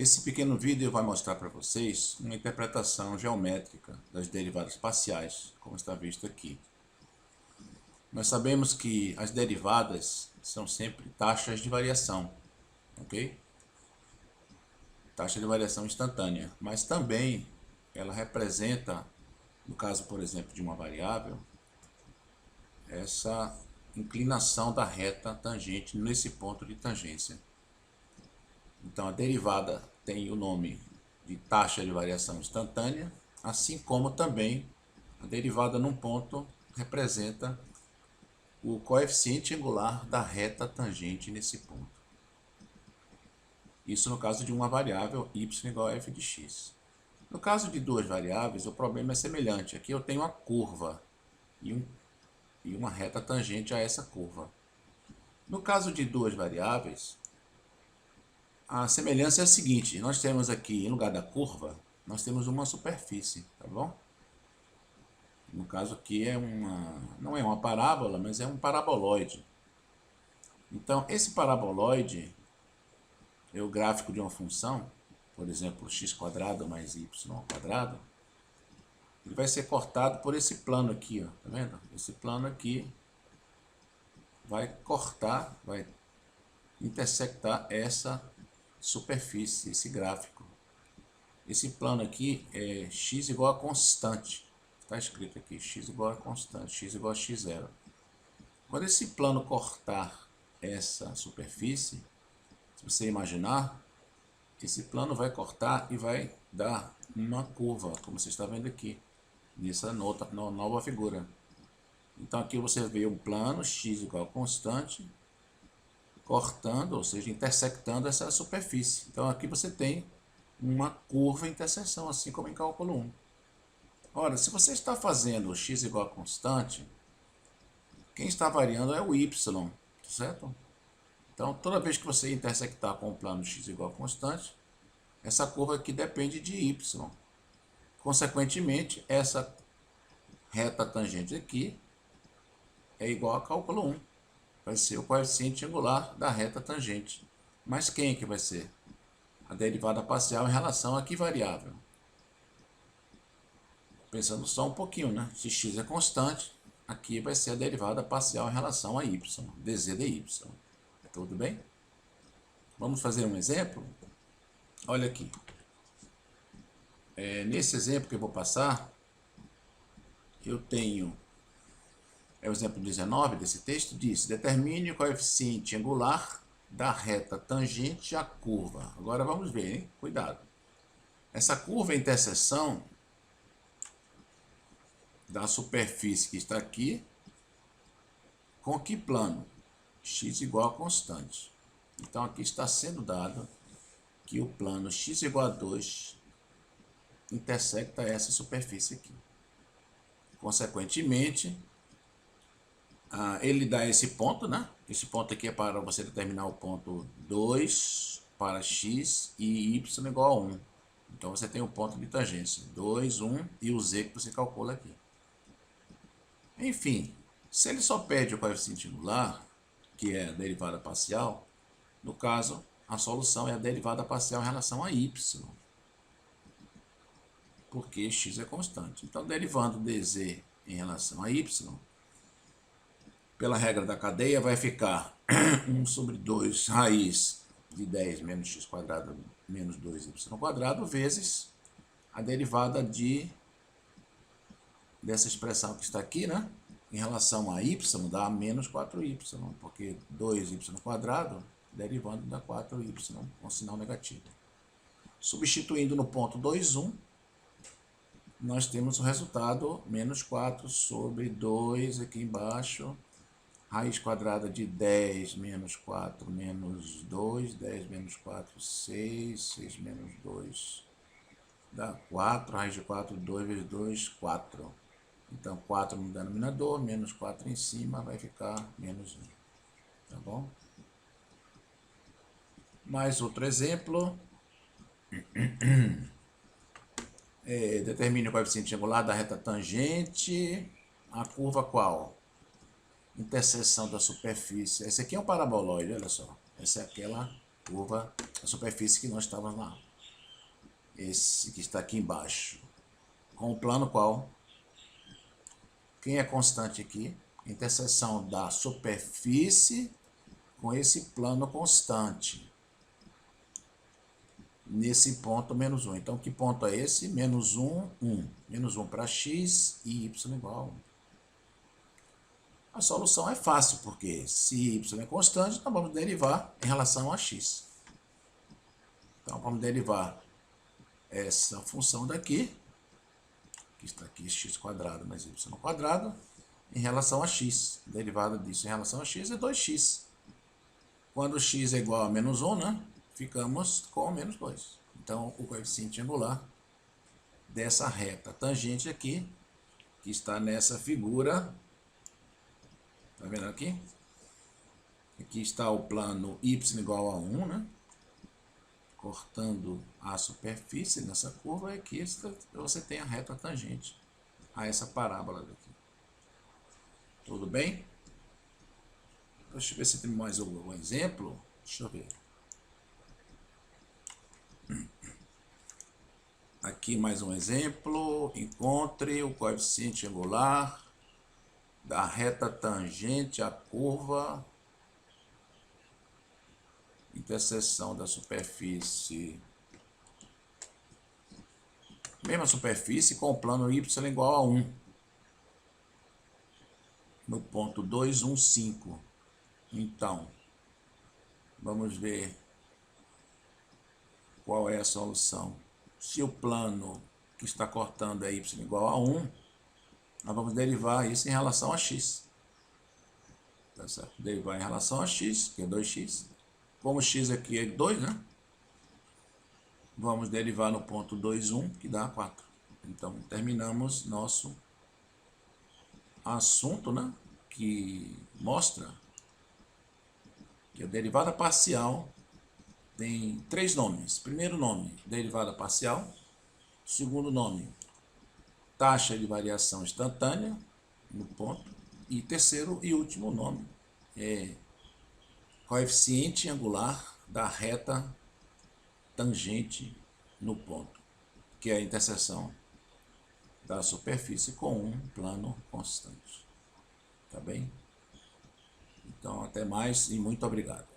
Esse pequeno vídeo vai mostrar para vocês uma interpretação geométrica das derivadas parciais, como está visto aqui. Nós sabemos que as derivadas são sempre taxas de variação, ok? Taxa de variação instantânea, mas também ela representa, no caso, por exemplo, de uma variável, essa inclinação da reta tangente nesse ponto de tangência. Então a derivada tem o nome de taxa de variação instantânea, assim como também a derivada num ponto representa o coeficiente angular da reta tangente nesse ponto. Isso no caso de uma variável y igual a f de x. No caso de duas variáveis, o problema é semelhante. Aqui eu tenho uma curva e uma reta tangente a essa curva. No caso de duas variáveis, a semelhança é a seguinte: nós temos aqui, em lugar da curva, nós temos uma superfície, tá bom? No caso aqui não é uma parábola, mas é um paraboloide. Então, esse paraboloide é o gráfico de uma função, por exemplo, x² mais y². Ele vai ser cortado por esse plano aqui, ó, tá vendo? Esse plano aqui vai cortar, vai intersectar essa superfície, esse gráfico. Esse plano aqui é x igual a constante. Está escrito aqui, x igual a constante, x igual a x0. Quando esse plano cortar essa superfície, se você imaginar, esse plano vai cortar e vai dar uma curva, como você está vendo aqui, nessa nova figura. Então aqui você vê um plano x igual a constante, cortando, ou seja, intersectando essa superfície. Então aqui você tem uma curva interseção, assim como em cálculo 1. Ora, se você está fazendo x igual a constante, quem está variando é o y, certo? Então, toda vez que você intersectar com o plano x igual a constante, essa curva aqui depende de y. Consequentemente, essa reta tangente aqui é igual a cálculo 1. Vai ser o coeficiente angular da reta tangente. Mas quem que vai ser? A derivada parcial em relação a que variável? Pensando só um pouquinho, né? Se x é constante, aqui vai ser a derivada parcial em relação a y, dz dy. Tudo bem? Vamos fazer um exemplo? Olha aqui. Nesse exemplo que eu vou passar, eu tenho... o exemplo 19 desse texto diz: determine o coeficiente angular da reta tangente à curva. Agora vamos ver, hein? Cuidado. Essa curva é a interseção da superfície que está aqui com que plano? X igual a constante. Então aqui está sendo dado que o plano x igual a 2 intersecta essa superfície aqui. Consequentemente, ele dá esse ponto, né? Esse ponto aqui é para você determinar o ponto 2 para x e y igual a 1. Então você tem o ponto de tangência 2, 1 e o z que você calcula aqui. Enfim, se ele só pede o coeficiente angular, que é a derivada parcial, no caso, a solução é a derivada parcial em relação a y, porque x é constante. Então, derivando dz em relação a y, pela regra da cadeia, vai ficar 1 sobre 2 raiz de 10 menos x² menos 2y² vezes a derivada dessa expressão que está aqui, né? Em relação a y, dá menos 4y, porque 2y² derivando dá 4y, com sinal negativo. Substituindo no ponto 2, 1, nós temos o resultado menos 4 sobre 2 aqui embaixo, raiz quadrada de 10 menos 4 menos 2, 10 menos 4, 6, 6 menos 2, dá 4, raiz de 4, 2 vezes 2, 4. Então, 4 no denominador, menos 4 em cima, vai ficar menos 1. Tá bom? Mais outro exemplo. Determine o coeficiente angular da reta tangente. A curva qual? Interseção da superfície. Esse aqui é um paraboloide, olha só. Essa é aquela curva, a superfície que nós estávamos lá esse que está aqui embaixo, com o plano qual? Quem é constante aqui? Interseção da superfície com esse plano constante. Nesse ponto, menos 1. Então, que ponto é esse? Menos 1, 1. Menos 1 para x e y igual a 1. A solução é fácil, porque se y é constante, nós vamos derivar em relação a x. Então, vamos derivar essa função daqui, que está aqui x quadrado mais y quadrado, em relação a x. Derivada disso em relação a x é 2x. Quando x é igual a menos 1, né, ficamos com menos 2. Então, o coeficiente angular dessa reta tangente aqui, que está nessa figura, tá vendo aqui? Aqui está o plano y igual a 1, né? Cortando a superfície nessa curva, e aqui você tem a reta tangente a essa parábola daqui. Tudo bem? Deixa eu ver se tem mais algum exemplo. Deixa eu ver. Aqui mais um exemplo. Encontre o coeficiente angular da reta tangente à curva, interseção da superfície, mesma superfície com o plano y igual a 1, no ponto 2, 1, 5. Então, vamos ver qual é a solução. Se o plano que está cortando é y igual a 1, nós vamos derivar isso em relação a x. Tá certo? Derivar em relação a x, que é 2x. Como x aqui é 2, né? Vamos derivar no ponto 2, 1, que dá 4. Então, terminamos nosso assunto, né? Que mostra que a derivada parcial tem 3 nomes. Primeiro nome, derivada parcial. Segundo nome, taxa de variação instantânea no ponto. E terceiro e último nome é coeficiente angular da reta tangente no ponto, que é a interseção da superfície com um plano constante. Tá bem? Então, até mais e muito obrigado.